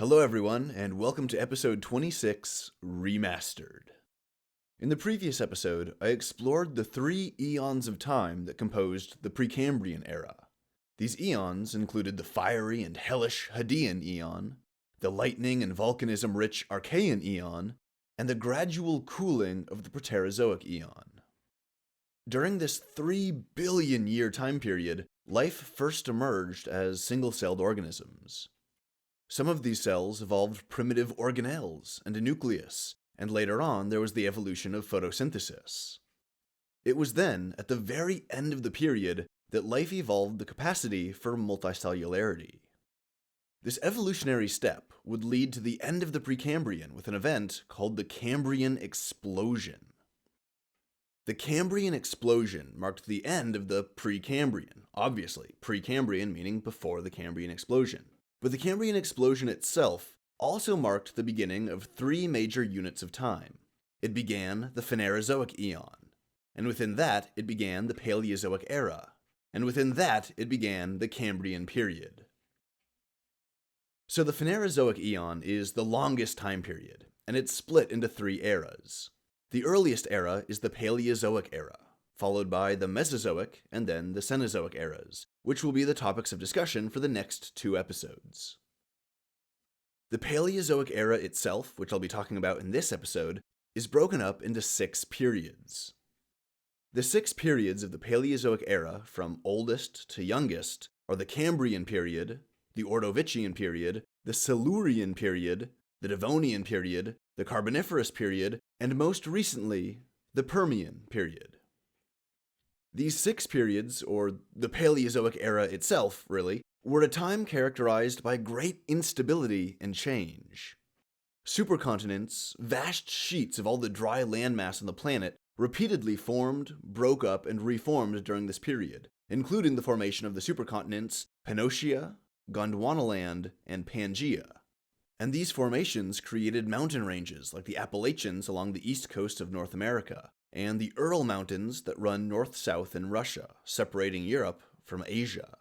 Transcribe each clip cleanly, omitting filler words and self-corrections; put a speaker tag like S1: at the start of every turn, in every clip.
S1: Hello everyone, and welcome to episode 26, Remastered. In the previous episode, I explored the 3 eons of time that composed the Precambrian era. These eons included the fiery and hellish Hadean eon, the lightning and volcanism-rich Archean eon, and the gradual cooling of the Phanerozoic eon. During this 3 billion year time period, life first emerged as single-celled organisms. Some of these cells evolved primitive organelles and a nucleus, and later on there was the evolution of photosynthesis. It was then, at the very end of the period, that life evolved the capacity for multicellularity. This evolutionary step would lead to the end of the Precambrian with an event called the Cambrian Explosion. The Cambrian Explosion marked the end of the Precambrian, obviously, Precambrian meaning before the Cambrian Explosion. But the Cambrian Explosion itself also marked the beginning of 3 major units of time. It began the Phanerozoic eon, and within that it began the Paleozoic era, and within that it began the Cambrian period. So the Phanerozoic eon is the longest time period, and it's split into 3 eras. The earliest era is the Paleozoic era, followed by the Mesozoic and then the Cenozoic eras, which will be the topics of discussion for the next 2 episodes. The Paleozoic era itself, which I'll be talking about in this episode, is broken up into 6 periods. The 6 periods of the Paleozoic era, from oldest to youngest, are the Cambrian period, the Ordovician period, the Silurian period, the Devonian period, the Carboniferous period, and most recently, the Permian period. These 6 periods, or the Paleozoic era itself, really, were a time characterized by great instability and change. Supercontinents, vast sheets of all the dry landmass on the planet, repeatedly formed, broke up, and reformed during this period, including the formation of the supercontinents Pannotia, Gondwanaland, and Pangaea. And these formations created mountain ranges like the Appalachians along the east coast of North America, and the Ural Mountains that run north-south in Russia, separating Europe from Asia.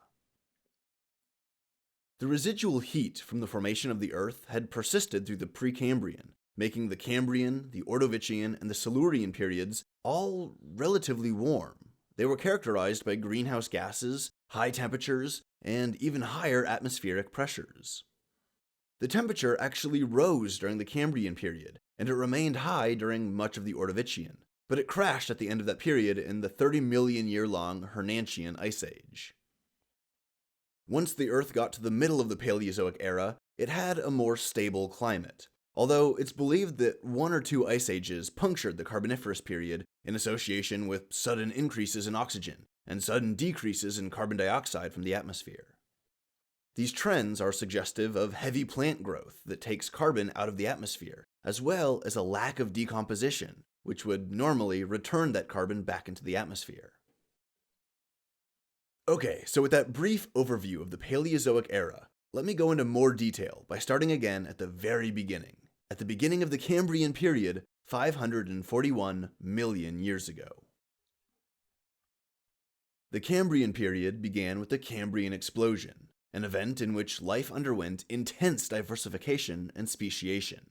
S1: The residual heat from the formation of the Earth had persisted through the Precambrian, making the Cambrian, the Ordovician, and the Silurian periods all relatively warm. They were characterized by greenhouse gases, high temperatures, and even higher atmospheric pressures. The temperature actually rose during the Cambrian period, and it remained high during much of the Ordovician, but it crashed at the end of that period in the 30 million year long Hernantian Ice Age. Once the Earth got to the middle of the Paleozoic era, it had a more stable climate, although it's believed that 1 or 2 ice ages punctured the Carboniferous period in association with sudden increases in oxygen and sudden decreases in carbon dioxide from the atmosphere. These trends are suggestive of heavy plant growth that takes carbon out of the atmosphere, as well as a lack of decomposition, which would normally return that carbon back into the atmosphere. Okay, so with that brief overview of the Paleozoic era, let me go into more detail by starting again at the very beginning, at the beginning of the Cambrian period 541 million years ago. The Cambrian period began with the Cambrian Explosion, an event in which life underwent intense diversification and speciation.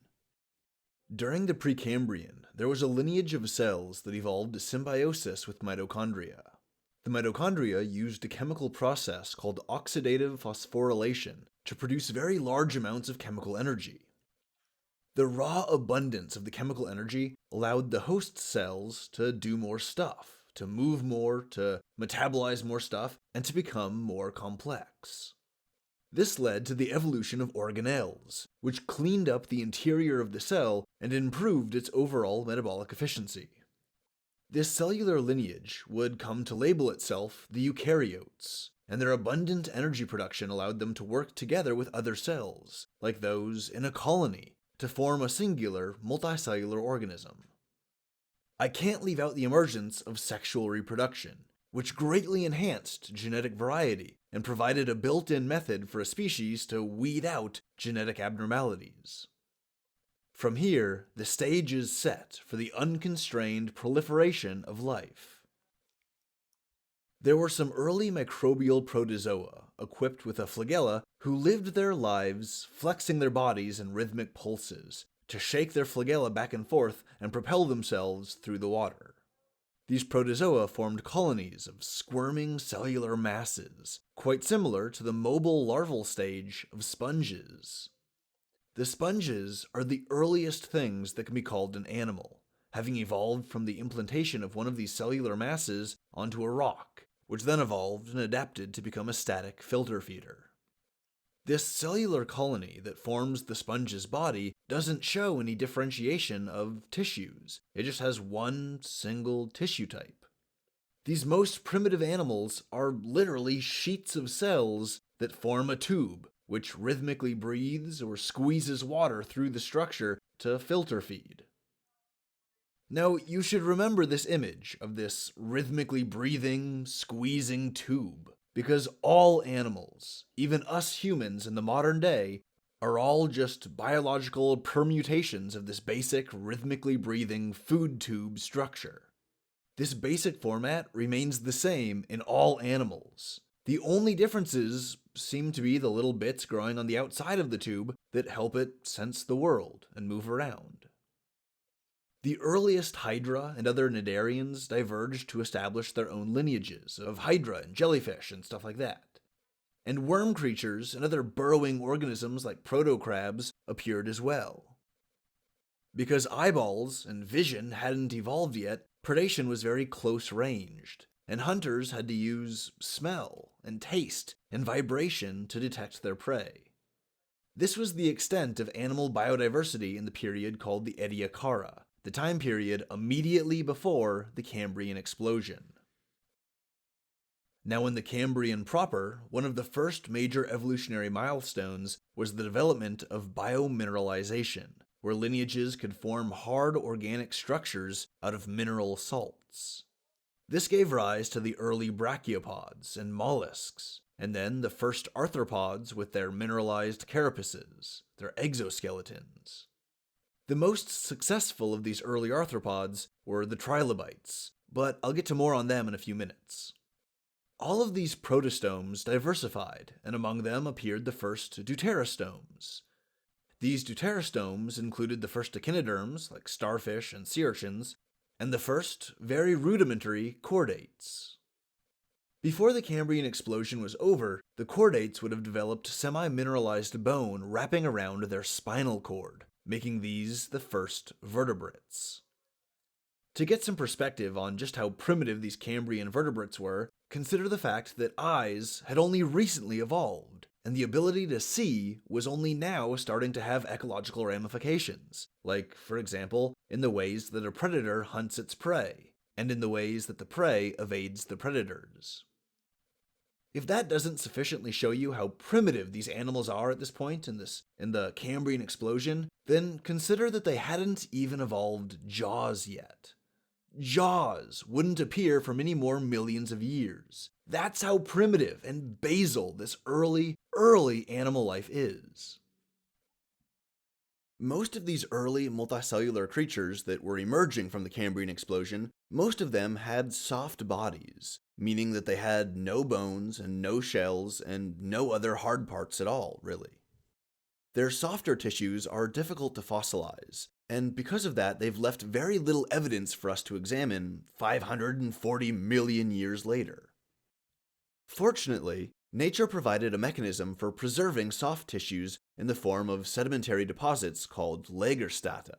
S1: During the Precambrian, there was a lineage of cells that evolved symbiosis with mitochondria. The mitochondria used a chemical process called oxidative phosphorylation to produce very large amounts of chemical energy. The raw abundance of the chemical energy allowed the host cells to do more stuff, to move more, to metabolize more stuff, and to become more complex. This led to the evolution of organelles, which cleaned up the interior of the cell and improved its overall metabolic efficiency. This cellular lineage would come to label itself the eukaryotes, and their abundant energy production allowed them to work together with other cells, like those in a colony, to form a singular, multicellular organism. I can't leave out the emergence of sexual reproduction, which greatly enhanced genetic variety and provided a built-in method for a species to weed out genetic abnormalities. From here, the stage is set for the unconstrained proliferation of life. There were some early microbial protozoa, equipped with a flagella, who lived their lives flexing their bodies in rhythmic pulses, to shake their flagella back and forth and propel themselves through the water. These protozoa formed colonies of squirming cellular masses, quite similar to the mobile larval stage of sponges. The sponges are the earliest things that can be called an animal, having evolved from the implantation of one of these cellular masses onto a rock, which then evolved and adapted to become a static filter feeder. This cellular colony that forms the sponge's body doesn't show any differentiation of tissues. It just has one single tissue type. These most primitive animals are literally sheets of cells that form a tube, which rhythmically breathes or squeezes water through the structure to filter feed. Now, you should remember this image of this rhythmically breathing, squeezing tube, because all animals, even us humans in the modern day, are all just biological permutations of this basic rhythmically breathing food tube structure. This basic format remains the same in all animals. The only differences seem to be the little bits growing on the outside of the tube that help it sense the world and move around. The earliest Hydra and other cnidarians diverged to establish their own lineages of Hydra and jellyfish and stuff like that. And worm creatures and other burrowing organisms like protocrabs appeared as well. Because eyeballs and vision hadn't evolved yet, predation was very close-ranged, and hunters had to use smell and taste and vibration to detect their prey. This was the extent of animal biodiversity in the period called the Ediacara, the time period immediately before the Cambrian Explosion. Now, in the Cambrian proper, one of the first major evolutionary milestones was the development of biomineralization, where lineages could form hard organic structures out of mineral salts. This gave rise to the early brachiopods and mollusks, and then the first arthropods with their mineralized carapaces, their exoskeletons. The most successful of these early arthropods were the trilobites, but I'll get to more on them in a few minutes. All of these protostomes diversified, and among them appeared the first deuterostomes. These deuterostomes included the first echinoderms, like starfish and sea urchins, and the first, very rudimentary, chordates. Before the Cambrian explosion was over, the chordates would have developed semi-mineralized bone wrapping around their spinal cord, making these the first vertebrates. To get some perspective on just how primitive these Cambrian vertebrates were, consider the fact that eyes had only recently evolved, and the ability to see was only now starting to have ecological ramifications, like, for example, in the ways that a predator hunts its prey, and in the ways that the prey evades the predators. If that doesn't sufficiently show you how primitive these animals are at this point in the Cambrian explosion, then consider that they hadn't even evolved jaws yet. Jaws wouldn't appear for many more millions of years. That's how primitive and basal this early animal life is. Most of these early multicellular creatures that were emerging from the Cambrian explosion, most of them had soft bodies, meaning that they had no bones and no shells and no other hard parts at all, really. Their softer tissues are difficult to fossilize, and because of that, they've left very little evidence for us to examine 540 million years later. Fortunately, nature provided a mechanism for preserving soft tissues in the form of sedimentary deposits called Legarrestata.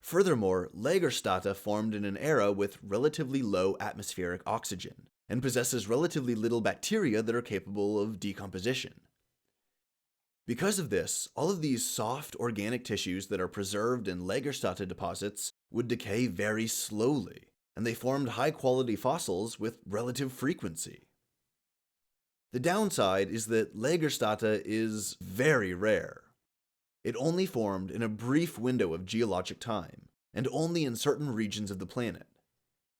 S1: Furthermore, Legarrestata formed in an era with relatively low atmospheric oxygen, and possesses relatively little bacteria that are capable of decomposition. Because of this, all of these soft organic tissues that are preserved in Legarrestata deposits would decay very slowly, and they formed high-quality fossils with relative frequency. The downside is that Legarrestata is very rare. It only formed in a brief window of geologic time, and only in certain regions of the planet.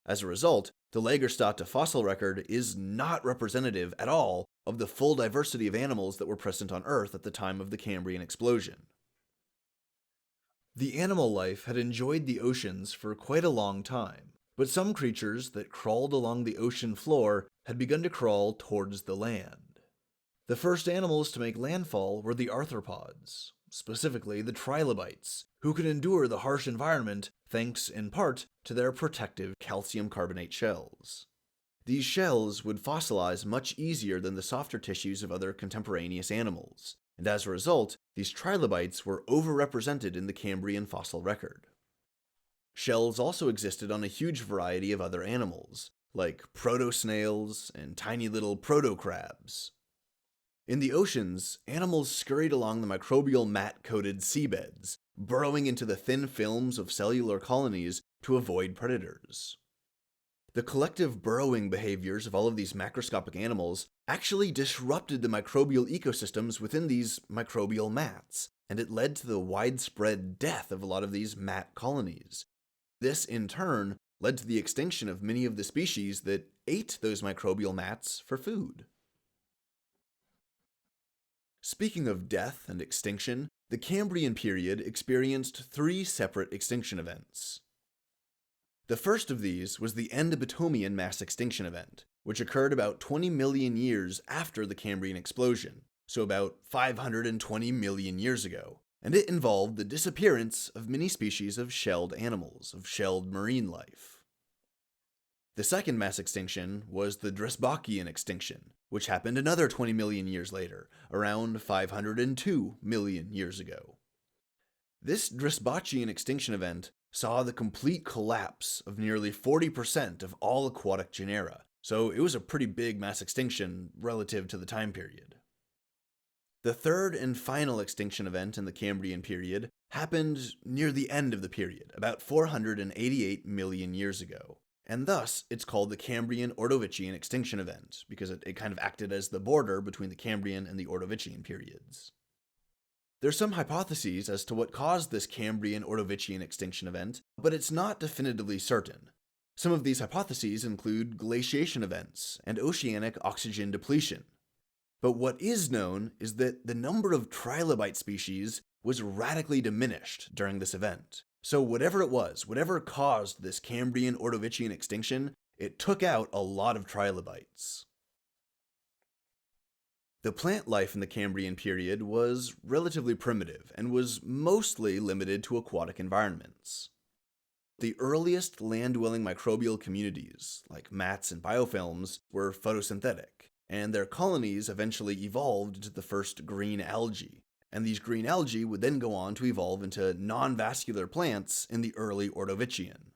S1: As a result, the Legarrestata fossil record is not representative at all of the full diversity of animals that were present on Earth at the time of the Cambrian explosion. The animal life had enjoyed the oceans for quite a long time, but some creatures that crawled along the ocean floor had begun to crawl towards the land. The first animals to make landfall were the arthropods, specifically the trilobites, who could endure the harsh environment thanks in part to their protective calcium carbonate shells. These shells would fossilize much easier than the softer tissues of other contemporaneous animals, and as a result, these trilobites were overrepresented in the Cambrian fossil record. Shells also existed on a huge variety of other animals, like protosnails and tiny little protocrabs. In the oceans, animals scurried along the microbial mat-coated seabeds, burrowing into the thin films of cellular colonies to avoid predators. The collective burrowing behaviors of all of these macroscopic animals actually disrupted the microbial ecosystems within these microbial mats, and it led to the widespread death of a lot of these mat colonies. This, in turn, led to the extinction of many of the species that ate those microbial mats for food. Speaking of death and extinction, the Cambrian period experienced 3 separate extinction events. The first of these was the Ordovician mass extinction event, which occurred about 20 million years after the Cambrian Explosion, so about 520 million years ago, and it involved the disappearance of many species of shelled animals, of shelled marine life. The second mass extinction was the Ordovician extinction, which happened another 20 million years later, around 502 million years ago. This Ordovician extinction event saw the complete collapse of nearly 40% of all aquatic genera, so it was a pretty big mass extinction relative to the time period. The third and final extinction event in the Cambrian period happened near the end of the period, about 488 million years ago. And thus, it's called the Cambrian Ordovician extinction event, because it kind of acted as the border between the Cambrian and the Ordovician periods. There's some hypotheses as to what caused this Cambrian Ordovician extinction event, but it's not definitively certain. Some of these hypotheses include glaciation events and oceanic oxygen depletion. But what is known is that the number of trilobite species was radically diminished during this event. So whatever it was, whatever caused this Cambrian Ordovician extinction, it took out a lot of trilobites. The plant life in the Cambrian period was relatively primitive and was mostly limited to aquatic environments. The earliest land-dwelling microbial communities, like mats and biofilms, were photosynthetic, and their colonies eventually evolved into the first green algae. And these green algae would then go on to evolve into non-vascular plants in the early Ordovician.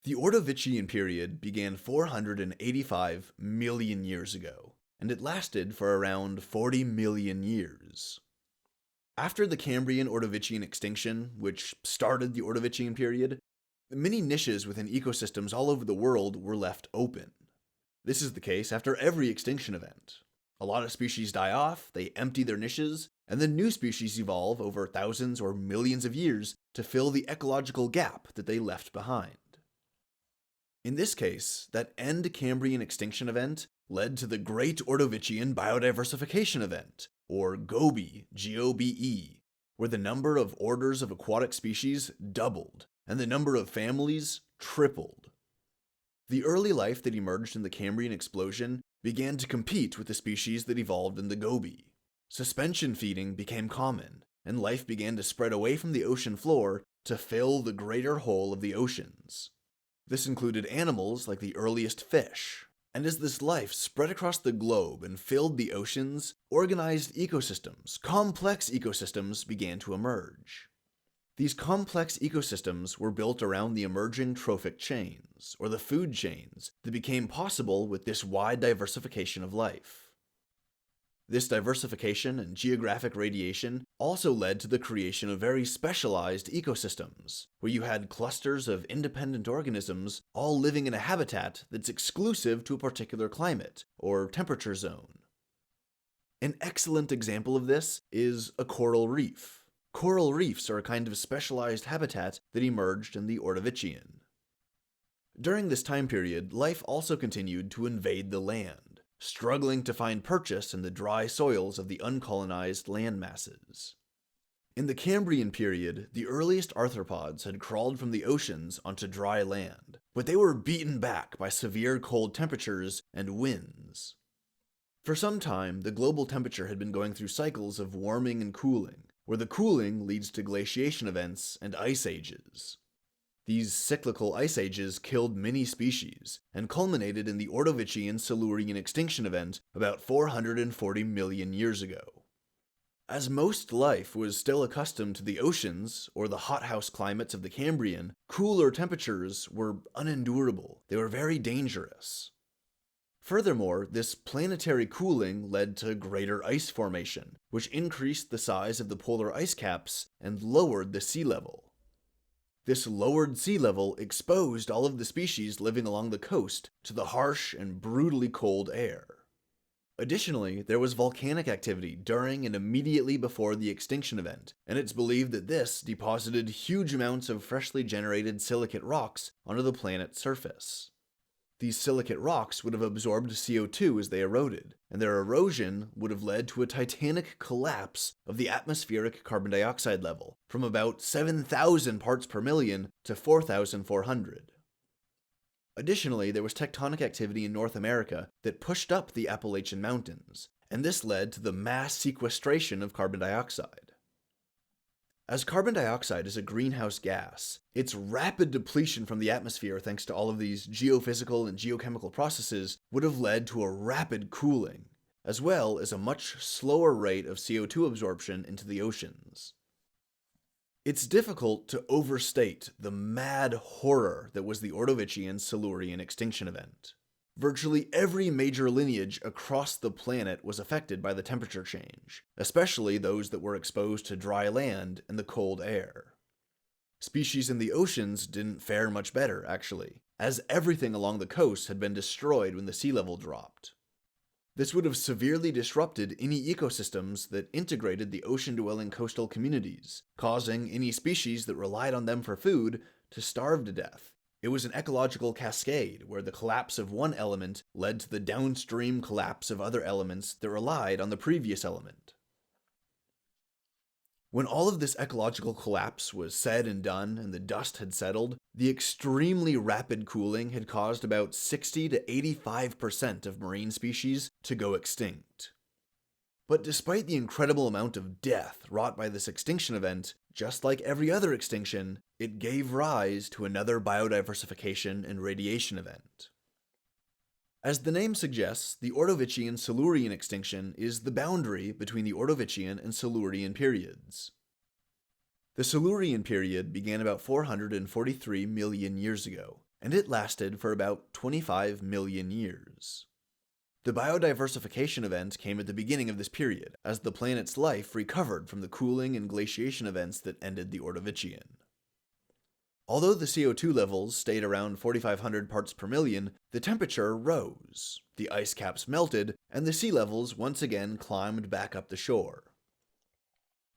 S1: The Ordovician period began 485 million years ago, and it lasted for around 40 million years. After the Cambrian Ordovician extinction, which started the Ordovician period, many niches within ecosystems all over the world were left open. This is the case after every extinction event. A lot of species die off, they empty their niches, and then new species evolve over thousands or millions of years to fill the ecological gap that they left behind. In this case, that end Cambrian extinction event led to the Great Ordovician Biodiversification Event, or GOBE, G-O-B-E, where the number of orders of aquatic species doubled, and the number of families tripled. The early life that emerged in the Cambrian Explosion began to compete with the species that evolved in the GOBE. Suspension feeding became common, and life began to spread away from the ocean floor to fill the greater whole of the oceans. This included animals like the earliest fish, and as this life spread across the globe and filled the oceans, organized ecosystems, complex ecosystems began to emerge. These complex ecosystems were built around the emerging trophic chains, or the food chains, that became possible with this wide diversification of life. This diversification and geographic radiation also led to the creation of very specialized ecosystems, where you had clusters of independent organisms all living in a habitat that's exclusive to a particular climate, or temperature zone. An excellent example of this is a coral reef. Coral reefs are a kind of specialized habitat that emerged in the Ordovician. During this time period, life also continued to invade the land, struggling to find purchase in the dry soils of the uncolonized land masses. In the Cambrian period, the earliest arthropods had crawled from the oceans onto dry land, but they were beaten back by severe cold temperatures and winds. For some time, the global temperature had been going through cycles of warming and cooling, where the cooling leads to glaciation events and ice ages. These cyclical ice ages killed many species, and culminated in the Ordovician Silurian extinction event about 440 million years ago. As most life was still accustomed to the oceans, or the hothouse climates of the Cambrian, cooler temperatures were unendurable. They were very dangerous. Furthermore, this planetary cooling led to greater ice formation, which increased the size of the polar ice caps and lowered the sea level. This lowered sea level exposed all of the species living along the coast to the harsh and brutally cold air. Additionally, there was volcanic activity during and immediately before the extinction event, and it's believed that this deposited huge amounts of freshly generated silicate rocks onto the planet's surface. These silicate rocks would have absorbed CO2 as they eroded, and their erosion would have led to a titanic collapse of the atmospheric carbon dioxide level from about 7,000 parts per million to 4,400. Additionally, there was tectonic activity in North America that pushed up the Appalachian Mountains, and this led to the mass sequestration of carbon dioxide. As carbon dioxide is a greenhouse gas, its rapid depletion from the atmosphere thanks to all of these geophysical and geochemical processes would have led to a rapid cooling, as well as a much slower rate of CO2 absorption into the oceans. It's difficult to overstate the mad horror that was the Ordovician Silurian extinction event. Virtually every major lineage across the planet was affected by the temperature change, especially those that were exposed to dry land and the cold air. Species in the oceans didn't fare much better, actually, as everything along the coast had been destroyed when the sea level dropped. This would have severely disrupted any ecosystems that integrated the ocean-dwelling coastal communities, causing any species that relied on them for food to starve to death. It was an ecological cascade where the collapse of one element led to the downstream collapse of other elements that relied on the previous element. When all of this ecological collapse was said and done and the dust had settled, the extremely rapid cooling had caused about 60 to 85% of marine species to go extinct. But despite the incredible amount of death wrought by this extinction event, just like every other extinction, it gave rise to another biodiversification and radiation event. As the name suggests, the Ordovician Silurian extinction is the boundary between the Ordovician and Silurian periods. The Silurian period began about 443 million years ago, and it lasted for about 25 million years. The biodiversification event came at the beginning of this period, as the planet's life recovered from the cooling and glaciation events that ended the Ordovician. Although the CO2 levels stayed around 4,500 parts per million, the temperature rose, the ice caps melted, and the sea levels once again climbed back up the shore.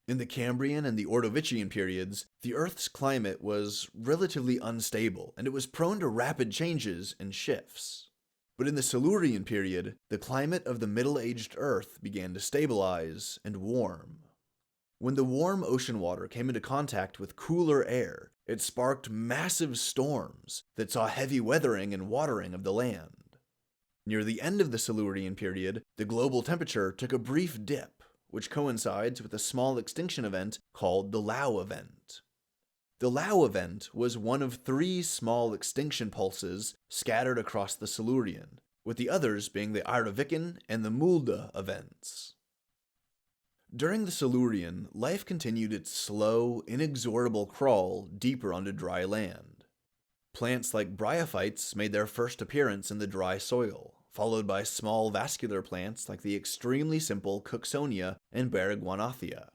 S1: In the Cambrian and the Ordovician periods, the Earth's climate was relatively unstable, and it was prone to rapid changes and shifts. But in the Silurian period, the climate of the middle-aged Earth began to stabilize and warm. When the warm ocean water came into contact with cooler air, it sparked massive storms that saw heavy weathering and watering of the land. Near the end of the Silurian period, the global temperature took a brief dip, which coincides with a small extinction event called the Lau event. The Lau event was one of 3 small extinction pulses scattered across the Silurian, with the others being the Ordovician and the Mulda events. During the Silurian, life continued its slow, inexorable crawl deeper onto dry land. Plants like bryophytes made their first appearance in the dry soil, followed by small vascular plants like the extremely simple Cooksonia and Baragwanathia.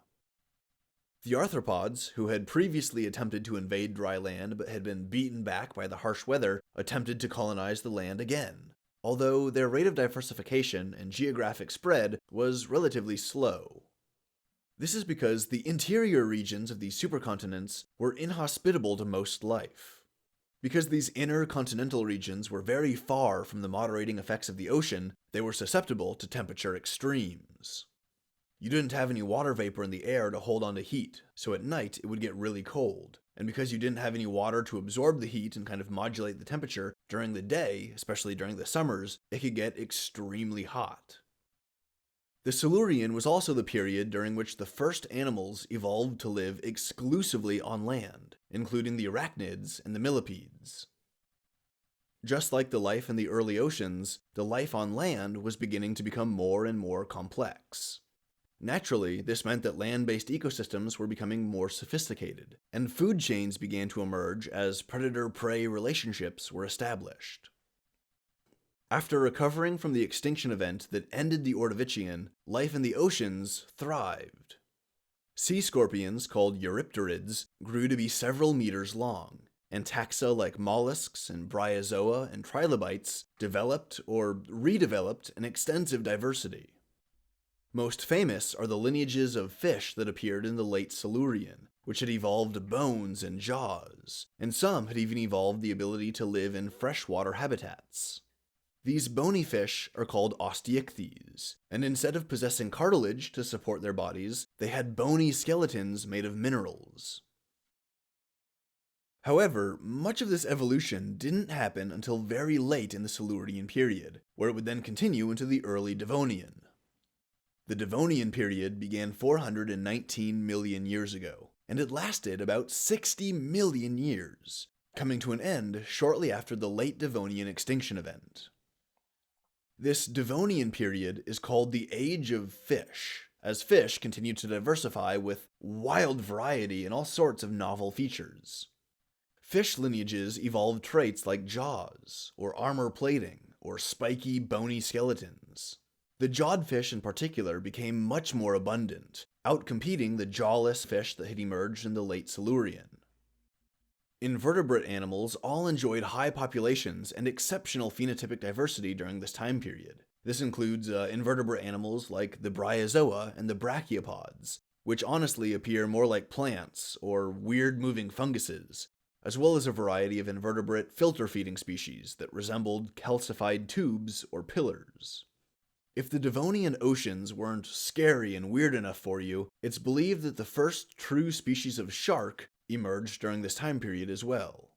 S1: The arthropods, who had previously attempted to invade dry land but had been beaten back by the harsh weather, attempted to colonize the land again, although their rate of diversification and geographic spread was relatively slow. This is because the interior regions of these supercontinents were inhospitable to most life. Because these inner continental regions were very far from the moderating effects of the ocean, they were susceptible to temperature extremes. You didn't have any water vapor in the air to hold on to heat, so at night it would get really cold. And because you didn't have any water to absorb the heat and kind of modulate the temperature, during the day, especially during the summers, it could get extremely hot. The Silurian was also the period during which the first animals evolved to live exclusively on land, including the arachnids and the millipedes. Just like the life in the early oceans, the life on land was beginning to become more and more complex. Naturally, this meant that land-based ecosystems were becoming more sophisticated, and food chains began to emerge as predator-prey relationships were established. After recovering from the extinction event that ended the Ordovician, life in the oceans thrived. Sea scorpions, called eurypterids, grew to be several meters long, and taxa like mollusks and bryozoa and trilobites developed or redeveloped an extensive diversity. Most famous are the lineages of fish that appeared in the late Silurian, which had evolved bones and jaws, and some had even evolved the ability to live in freshwater habitats. These bony fish are called osteichthyes, and instead of possessing cartilage to support their bodies, they had bony skeletons made of minerals. However, much of this evolution didn't happen until very late in the Silurian period, where it would then continue into the early Devonian. The Devonian period began 419 million years ago, and it lasted about 60 million years, coming to an end shortly after the late Devonian extinction event. This Devonian period is called the Age of Fish, as fish continued to diversify with wild variety and all sorts of novel features. Fish lineages evolved traits like jaws, or armor plating, or spiky, bony skeletons. The jawed fish in particular became much more abundant, outcompeting the jawless fish that had emerged in the late Silurian. Invertebrate animals all enjoyed high populations and exceptional phenotypic diversity during this time period. This includes invertebrate animals like the bryozoa and the brachiopods, which honestly appear more like plants or weird-moving funguses, as well as a variety of invertebrate filter-feeding species that resembled calcified tubes or pillars. If the Devonian oceans weren't scary and weird enough for you, it's believed that the first true species of shark emerged during this time period as well.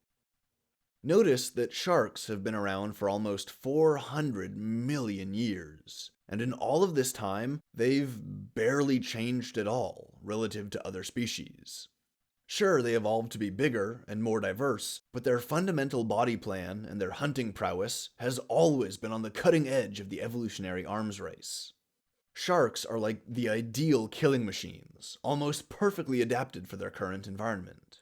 S1: Notice that sharks have been around for almost 400 million years, and in all of this time, they've barely changed at all relative to other species. Sure, they evolved to be bigger and more diverse, but their fundamental body plan and their hunting prowess has always been on the cutting edge of the evolutionary arms race. Sharks are like the ideal killing machines, almost perfectly adapted for their current environment.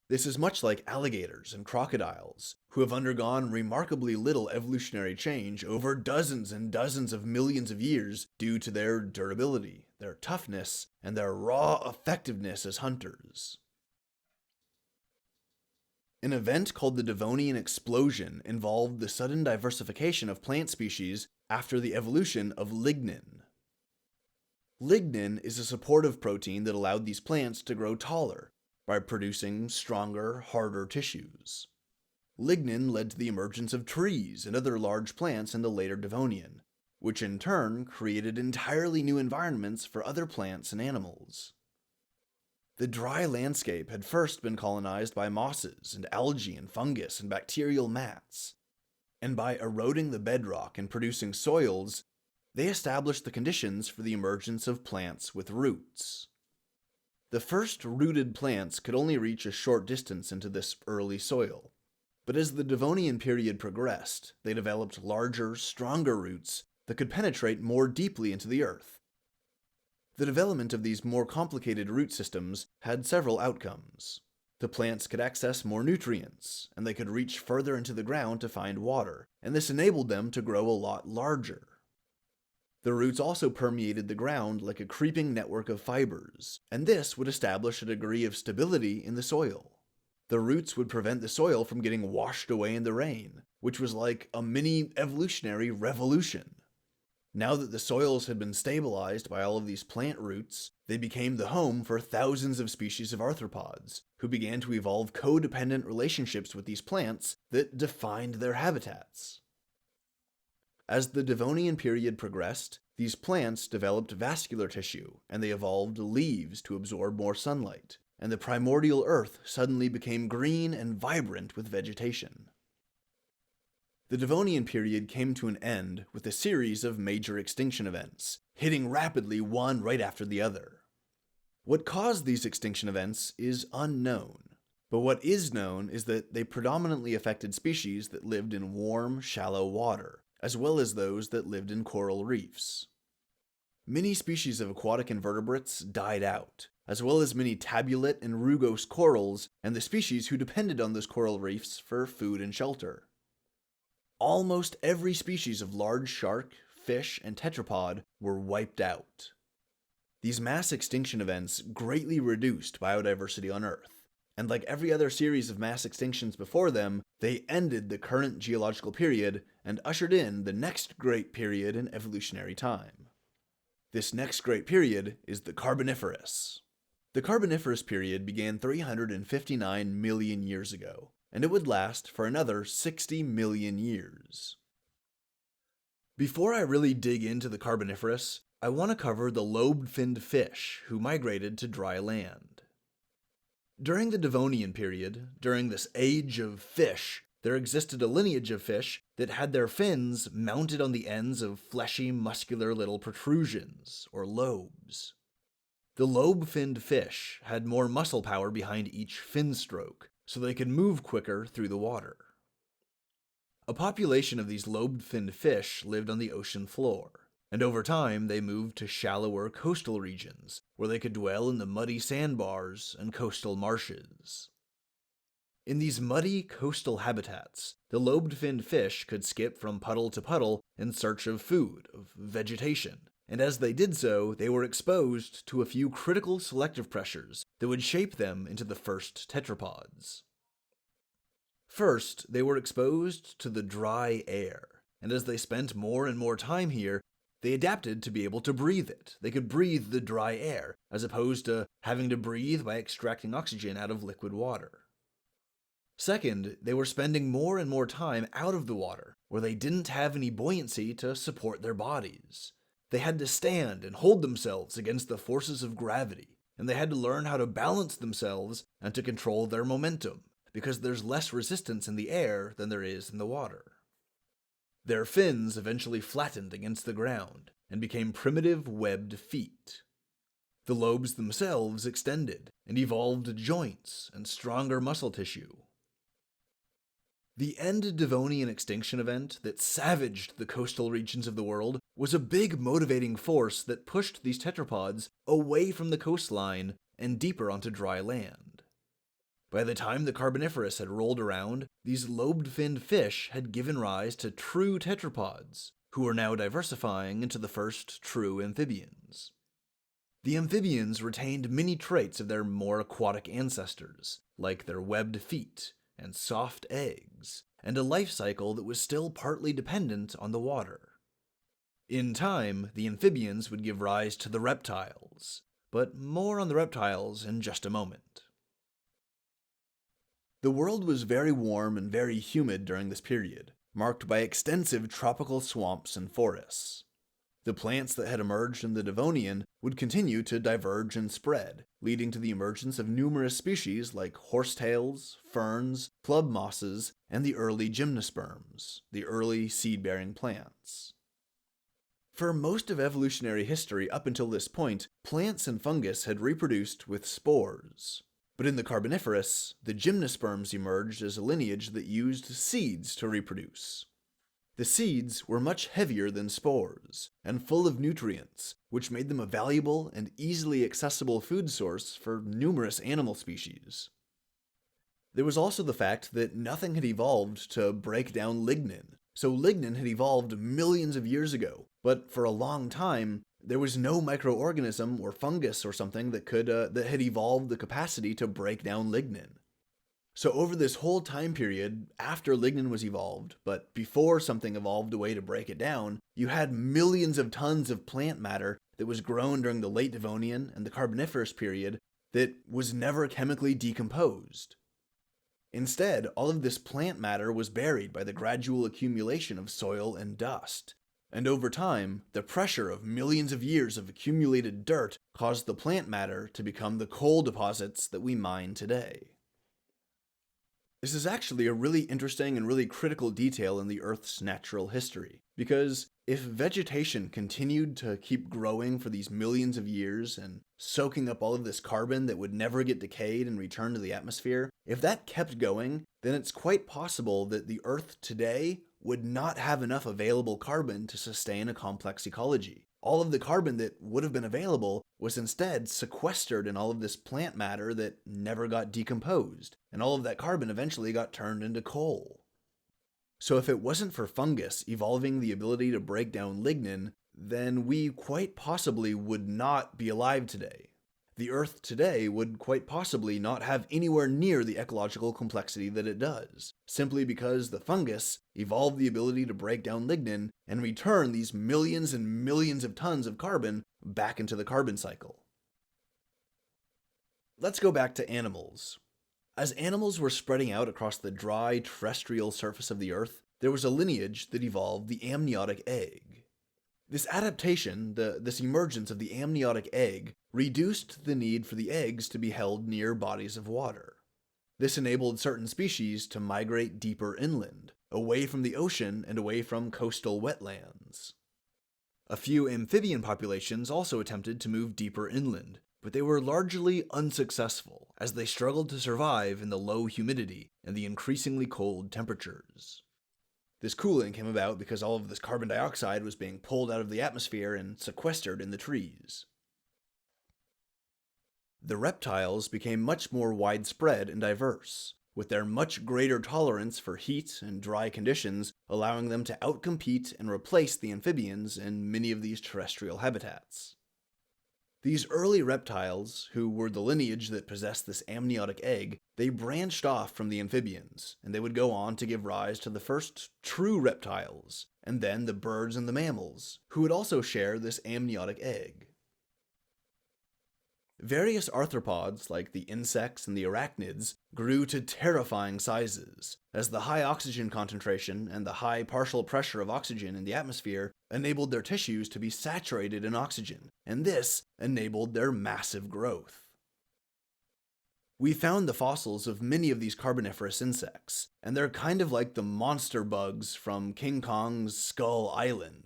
S1: This is much like alligators and crocodiles, who have undergone remarkably little evolutionary change over dozens and dozens of millions of years due to their durability, their toughness, and their raw effectiveness as hunters. An event called the Devonian Explosion involved the sudden diversification of plant species after the evolution of lignin. Lignin is a supportive protein that allowed these plants to grow taller by producing stronger, harder tissues. Lignin led to the emergence of trees and other large plants in the later Devonian, which in turn created entirely new environments for other plants and animals. The dry landscape had first been colonized by mosses and algae and fungus and bacterial mats, and by eroding the bedrock and producing soils, they established the conditions for the emergence of plants with roots. The first rooted plants could only reach a short distance into this early soil, but as the Devonian period progressed, they developed larger, stronger roots that could penetrate more deeply into the earth. The development of these more complicated root systems had several outcomes. The plants could access more nutrients, and they could reach further into the ground to find water, and this enabled them to grow a lot larger. The roots also permeated the ground like a creeping network of fibers, and this would establish a degree of stability in the soil. The roots would prevent the soil from getting washed away in the rain, which was like a mini evolutionary revolution. Now that the soils had been stabilized by all of these plant roots, they became the home for thousands of species of arthropods, who began to evolve codependent relationships with these plants that defined their habitats. As the Devonian period progressed, These plants developed vascular tissue, and they evolved leaves to absorb more sunlight, and the primordial earth suddenly became green and vibrant with vegetation. The Devonian period came to an end with a series of major extinction events, hitting rapidly one right after the other. What caused these extinction events is unknown, but what is known is that they predominantly affected species that lived in warm, shallow water, as well as those that lived in coral reefs. Many species of aquatic invertebrates died out, as well as many tabulate and rugose corals and the species who depended on those coral reefs for food and shelter. Almost every species of large shark, fish, and tetrapod were wiped out. These mass extinction events greatly reduced biodiversity on Earth, and like every other series of mass extinctions before them, they ended the current geological period and ushered in the next great period in evolutionary time. This next great period is the Carboniferous. The Carboniferous period began 359 million years ago, and it would last for another 60 million years. Before I really dig into the Carboniferous, I want to cover the lobed-finned fish who migrated to dry land. During the Devonian period, during this age of fish, there existed a lineage of fish that had their fins mounted on the ends of fleshy, muscular little protrusions, or lobes. The lobe-finned fish had more muscle power behind each fin stroke, so they could move quicker through the water. A population of these lobed-finned fish lived on the ocean floor, and over time they moved to shallower coastal regions, where they could dwell in the muddy sandbars and coastal marshes. In these muddy coastal habitats, the lobed-finned fish could skip from puddle to puddle in search of food, of vegetation, and as they did so, they were exposed to a few critical selective pressures that would shape them into the first tetrapods. First, they were exposed to the dry air, and as they spent more and more time here, they adapted to be able to breathe it. They could breathe the dry air, as opposed to having to breathe by extracting oxygen out of liquid water. Second, they were spending more and more time out of the water, where they didn't have any buoyancy to support their bodies. They had to stand and hold themselves against the forces of gravity, and they had to learn how to balance themselves and to control their momentum, because there's less resistance in the air than there is in the water. Their fins eventually flattened against the ground and became primitive webbed feet. The lobes themselves extended and evolved joints and stronger muscle tissue. The end Devonian extinction event that savaged the coastal regions of the world was a big motivating force that pushed these tetrapods away from the coastline and deeper onto dry land. By the time the Carboniferous had rolled around, these lobed-finned fish had given rise to true tetrapods, who were now diversifying into the first true amphibians. The amphibians retained many traits of their more aquatic ancestors, like their webbed feet and soft eggs, and a life cycle that was still partly dependent on the water. In time, the amphibians would give rise to the reptiles, but more on the reptiles in just a moment. The world was very warm and very humid during this period, marked by extensive tropical swamps and forests. The plants that had emerged in the Devonian would continue to diverge and spread, leading to the emergence of numerous species like horsetails, ferns, club mosses, and the early gymnosperms, the early seed-bearing plants. For most of evolutionary history up until this point, plants and fungus had reproduced with spores. But in the Carboniferous, the gymnosperms emerged as a lineage that used seeds to reproduce. The seeds were much heavier than spores, and full of nutrients, which made them a valuable and easily accessible food source for numerous animal species. There was also the fact that nothing had evolved to break down lignin, so lignin had evolved millions of years ago, but for a long time, there was no microorganism or fungus or something that had evolved the capacity to break down lignin. So over this whole time period, after lignin was evolved, but before something evolved a way to break it down, you had millions of tons of plant matter that was grown during the late Devonian and the Carboniferous period that was never chemically decomposed. Instead, all of this plant matter was buried by the gradual accumulation of soil and dust, And over time, the pressure of millions of years of accumulated dirt caused the plant matter to become the coal deposits that we mine today. This is actually a really interesting and really critical detail in the Earth's natural history, because if vegetation continued to keep growing for these millions of years and soaking up all of this carbon that would never get decayed and return to the atmosphere, if that kept going, then it's quite possible that the Earth today would not have enough available carbon to sustain a complex ecology. All of the carbon that would have been available was instead sequestered in all of this plant matter that never got decomposed, and all of that carbon eventually got turned into coal. So if it wasn't for fungus evolving the ability to break down lignin, then we quite possibly would not be alive today. The Earth today would quite possibly not have anywhere near the ecological complexity that it does, simply because the fungus evolved the ability to break down lignin and return these millions and millions of tons of carbon back into the carbon cycle. Let's go back to animals. As animals were spreading out across the dry, terrestrial surface of the Earth, there was a lineage that evolved the amniotic egg. This adaptation, this emergence of the amniotic egg, reduced the need for the eggs to be held near bodies of water. This enabled certain species to migrate deeper inland, away from the ocean and away from coastal wetlands. A few amphibian populations also attempted to move deeper inland, but they were largely unsuccessful, as they struggled to survive in the low humidity and the increasingly cold temperatures. This cooling came about because all of this carbon dioxide was being pulled out of the atmosphere and sequestered in the trees. The reptiles became much more widespread and diverse, with their much greater tolerance for heat and dry conditions allowing them to outcompete and replace the amphibians in many of these terrestrial habitats. These early reptiles, who were the lineage that possessed this amniotic egg, they branched off from the amphibians, and they would go on to give rise to the first true reptiles, and then the birds and the mammals, who would also share this amniotic egg. Various arthropods, like the insects and the arachnids, grew to terrifying sizes, as the high oxygen concentration and the high partial pressure of oxygen in the atmosphere enabled their tissues to be saturated in oxygen, and this enabled their massive growth. We found the fossils of many of these carboniferous insects, and they're kind of like the monster bugs from King Kong's Skull Island.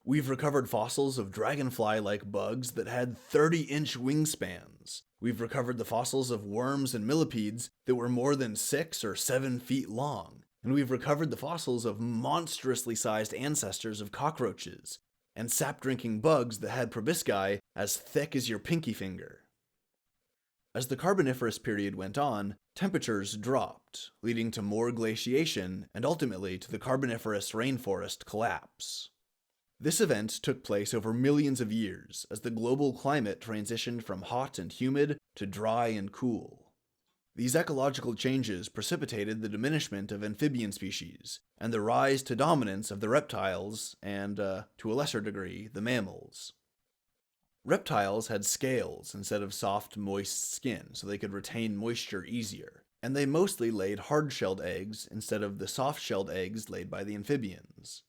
S1: We've recovered fossils of dragonfly-like bugs that had 30-inch wingspans. We've recovered the fossils of worms and millipedes that were more than 6 or 7 feet long. And we've recovered the fossils of monstrously sized ancestors of cockroaches, and sap-drinking bugs that had proboscis as thick as your pinky finger. As the Carboniferous period went on, temperatures dropped, leading to more glaciation and ultimately to the Carboniferous rainforest collapse. This event took place over millions of years as the global climate transitioned from hot and humid to dry and cool. These ecological changes precipitated the diminishment of amphibian species and the rise to dominance of the reptiles and, to a lesser degree, the mammals. Reptiles had scales instead of soft, moist skin so they could retain moisture easier, and they mostly laid hard-shelled eggs instead of the soft-shelled eggs laid by the amphibians.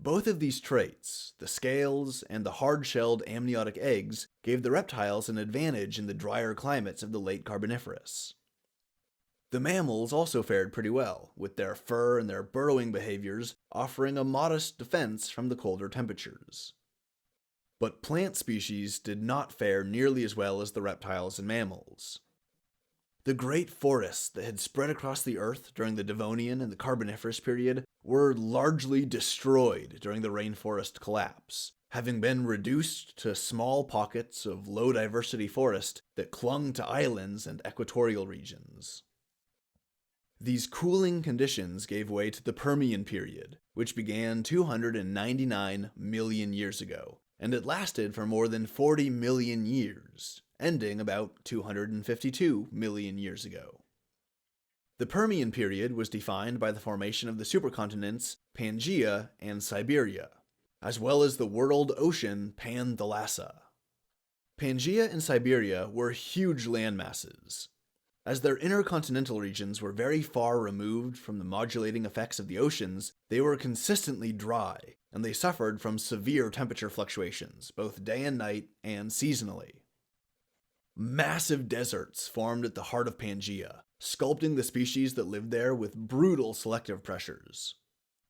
S1: Both of these traits, the scales and the hard-shelled amniotic eggs, gave the reptiles an advantage in the drier climates of the late Carboniferous. The mammals also fared pretty well, with their fur and their burrowing behaviors offering a modest defense from the colder temperatures. But plant species did not fare nearly as well as the reptiles and mammals. The great forests that had spread across the Earth during the Devonian and the Carboniferous period were largely destroyed during the rainforest collapse, having been reduced to small pockets of low-diversity forest that clung to islands and equatorial regions. These cooling conditions gave way to the Permian period, which began 299 million years ago, and it lasted for more than 40 million years, ending about 252 million years ago. The Permian period was defined by the formation of the supercontinents Pangaea and Siberia, as well as the world ocean Pan-Thalassa. Pangaea and Siberia were huge landmasses. As their intercontinental regions were very far removed from the modulating effects of the oceans, they were consistently dry, and they suffered from severe temperature fluctuations, both day and night and seasonally. Massive deserts formed at the heart of Pangaea, sculpting the species that lived there with brutal selective pressures.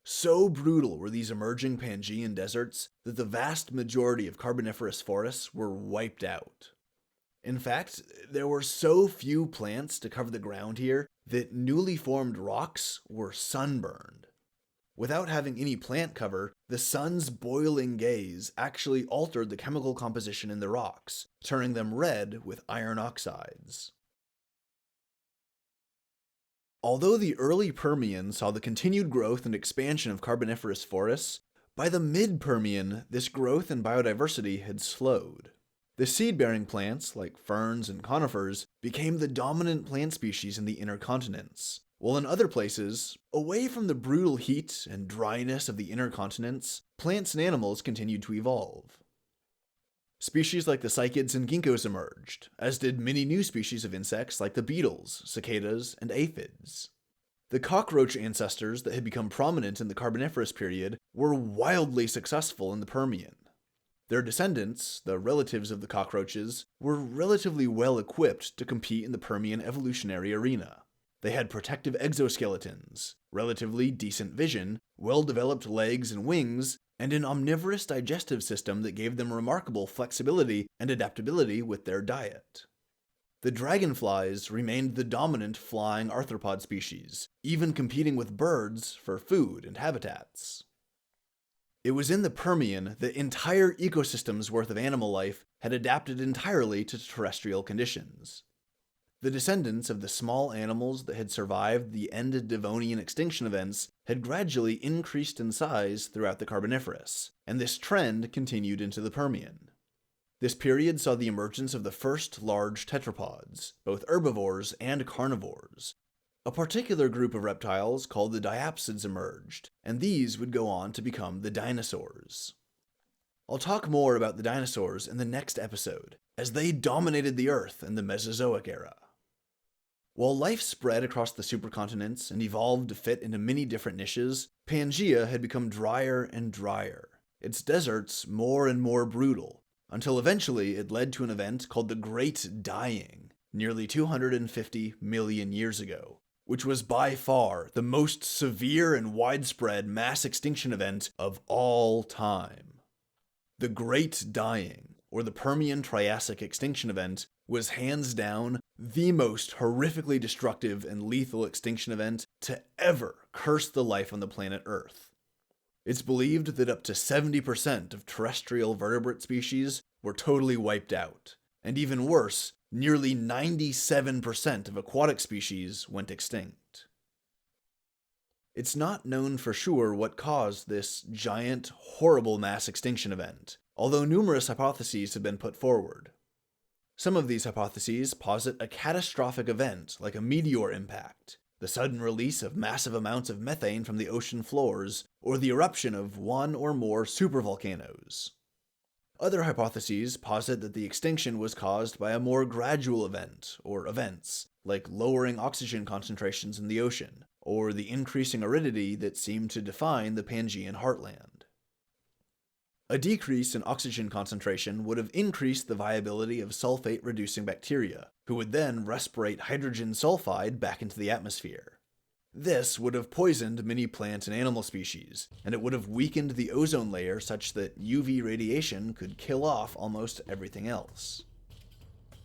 S1: So brutal were these emerging Pangaean deserts that the vast majority of Carboniferous forests were wiped out. In fact, there were so few plants to cover the ground here that newly formed rocks were sunburned. Without having any plant cover, the sun's boiling gaze actually altered the chemical composition in the rocks, turning them red with iron oxides. Although the early Permian saw the continued growth and expansion of Carboniferous forests, by the mid-Permian, this growth and biodiversity had slowed. The seed-bearing plants, like ferns and conifers, became the dominant plant species in the inner continents, while in other places, away from the brutal heat and dryness of the inner continents, plants and animals continued to evolve. Species like the cycads and ginkgos emerged, as did many new species of insects like the beetles, cicadas, and aphids. The cockroach ancestors that had become prominent in the Carboniferous period were wildly successful in the Permian. Their descendants, the relatives of the cockroaches, were relatively well equipped to compete in the Permian evolutionary arena. They had protective exoskeletons, relatively decent vision, well-developed legs and wings, and an omnivorous digestive system that gave them remarkable flexibility and adaptability with their diet. The dragonflies remained the dominant flying arthropod species, even competing with birds for food and habitats. It was in the Permian that entire ecosystems worth of animal life had adapted entirely to terrestrial conditions. The descendants of the small animals that had survived the end Devonian extinction events had gradually increased in size throughout the Carboniferous, and this trend continued into the Permian. This period saw the emergence of the first large tetrapods, both herbivores and carnivores. A particular group of reptiles called the diapsids emerged, and these would go on to become the dinosaurs. I'll talk more about the dinosaurs in the next episode, as they dominated the Earth in the Mesozoic era. While life spread across the supercontinents and evolved to fit into many different niches, Pangaea had become drier and drier, its deserts more and more brutal, until eventually it led to an event called the Great Dying, nearly 250 million years ago, which was by far the most severe and widespread mass extinction event of all time. The Great Dying, or the Permian-Triassic extinction event, was hands down the most horrifically destructive and lethal extinction event to ever curse the life on the planet Earth. It's believed that up to 70% of terrestrial vertebrate species were totally wiped out, and even worse, nearly 97% of aquatic species went extinct. It's not known for sure what caused this giant, horrible mass extinction event, although numerous hypotheses have been put forward. Some of these hypotheses posit a catastrophic event like a meteor impact, the sudden release of massive amounts of methane from the ocean floors, or the eruption of one or more supervolcanoes. Other hypotheses posit that the extinction was caused by a more gradual event, or events, like lowering oxygen concentrations in the ocean, or the increasing aridity that seemed to define the Pangaean heartland. A decrease in oxygen concentration would have increased the viability of sulfate-reducing bacteria, who would then respirate hydrogen sulfide back into the atmosphere. This would have poisoned many plant and animal species, and it would have weakened the ozone layer such that UV radiation could kill off almost everything else.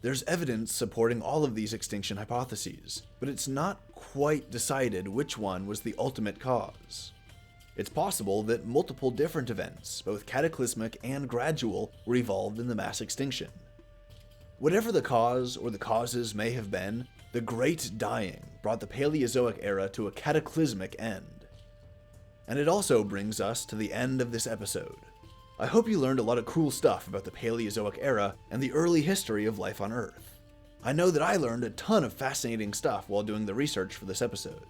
S1: There's evidence supporting all of these extinction hypotheses, but it's not quite decided which one was the ultimate cause. It's possible that multiple different events, both cataclysmic and gradual, were evolved in the mass extinction. Whatever the cause or the causes may have been, the Great Dying brought the Paleozoic era to a cataclysmic end. And it also brings us to the end of this episode. I hope you learned a lot of cool stuff about the Paleozoic era and the early history of life on Earth. I know that I learned a ton of fascinating stuff while doing the research for this episode.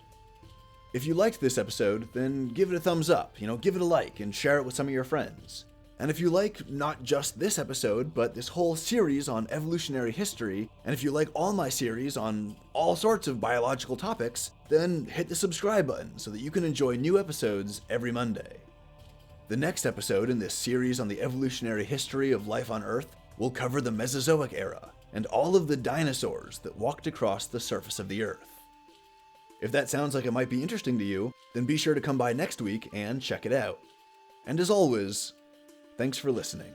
S1: If you liked this episode, then give it a thumbs up, give it a like and share it with some of your friends. And if you like not just this episode, but this whole series on evolutionary history, and if you like all my series on all sorts of biological topics, then hit the subscribe button so that you can enjoy new episodes every Monday. The next episode in this series on the evolutionary history of life on Earth will cover the Mesozoic era and all of the dinosaurs that walked across the surface of the Earth. If that sounds like it might be interesting to you, then be sure to come by next week and check it out. And as always, thanks for listening.